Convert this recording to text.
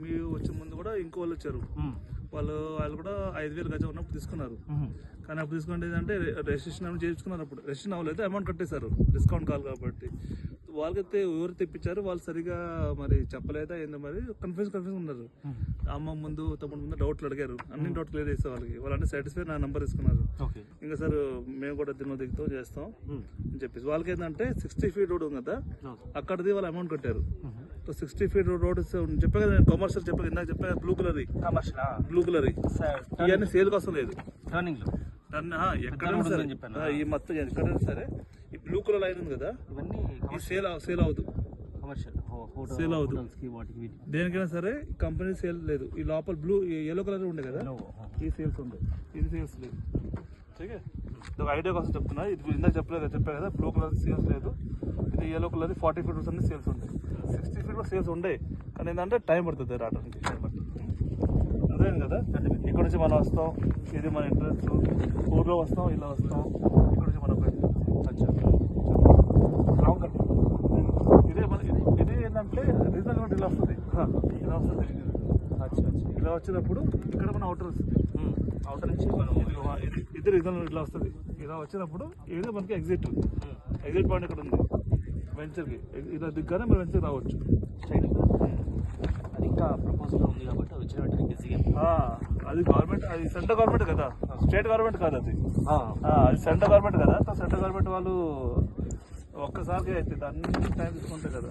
మీరు వచ్చే ముందు కూడా ఇంకో వాళ్ళు వచ్చారు. వాళ్ళు కూడా 5,000 గజం ఉన్నప్పుడు తీసుకున్నారు. కానీ అప్పుడు తీసుకుంటే ఏంటంటే రిజిస్ట్రేషన్ ఏమైనా చేయించుకున్నారు. అప్పుడు రిజిస్ట్రేషన్ అవ్వలేదు, అమౌంట్ కట్టేశారు డిస్కౌంట్ కాల్ కాబట్టి. వాళ్ళకైతే ఎవరు తెప్పించారు వాళ్ళు సరిగా మరి చెప్పలేదా ఏందో మరి కన్ఫ్యూజ్ ఉన్నారు. అమ్మ ముందు తమ్ముడు ముందు డౌట్లు అడిగారు, అన్ని డౌట్ క్లియర్ చేస్తే వాళ్ళు అన్ని సాటిస్ఫై నా నెంబర్ తీసుకున్నారు. ఇంకా సార్ మేము కూడా దిగుతాం చేస్తాం అని చెప్పేసి వాళ్ళకి ఏంటంటే 60 feet రోడ్ ఉంది కదా, అక్కడది వాళ్ళు అమౌంట్ కట్టారు. 60 feet రోడ్ చెప్పా కదా, కమర్షియల్ చెప్పా ఇందాక చెప్పా, బ్లూ కలర్ ఇవన్నీ సేల్ కోసం లేదు. ఈ మొత్తం ఎక్కడైనా సరే ఈ బ్లూ కలర్ లైన్ ఉంది కదా, ఈ సేల్ అవుతుంది. దేనికైనా సరే కంపెనీ సేల్ లేదు. ఈ లోపల బ్లూ ఎల్లో కలర్ ఉండే కదా, ఈ సేల్స్ ఉంది, ఇది సేల్స్ లేదు. సరే ఒక ఐడియా కోసం చెప్తున్నా. ఇది ఇందాక చెప్పా కదా, బ్లూ కలర్ సేల్స్ లేదు, ఇది ఎల్లో కలర్ 40 feet అన్ని సేల్స్ ఉంటాయి. 60 feet సేల్స్ ఉండే, కానీ ఏంటంటే టైం పడుతుంది రావడానికి. అదే కదా, ఇక్కడ నుంచి మనం వస్తాం, ఇది మన ఎంట్రన్స్, ఊర్లో వస్తాం, ఇలా వస్తాం, ఇక్కడ నుంచి మనం లాంగ్ కట్. ఇదే ఏంటంటే రీజనబుల్ ఇలా వస్తుంది, ఇలా వచ్చినప్పుడు ఇక్కడ మన అవుటర్ నుంచి మనం ఇది రీజనబుల్ ఇట్లా వస్తుంది. ఇలా వచ్చినప్పుడు ఏదో మనకి ఎగ్జిట్ పాయింట్ ఇక్కడ ఉంది వెంచర్కి. ఇలా దిగ్గానే మనం వెంచర్కి రావచ్చు. అది ఇంకా ప్రపోజల్ ఉంది కాబట్టి వచ్చిన వెంటనే అది గవర్నమెంట్, అది సెంట్రల్ గవర్నమెంట్ కదా, స్టేట్ గవర్నమెంట్ కాదు అది. అది సెంట్రల్ గవర్నమెంట్ కదా, సెంట్రల్ గవర్నమెంట్ వాళ్ళు ఒక్కసారికి అవుతుంది, అన్ని టైం తీసుకుంటాయి కదా.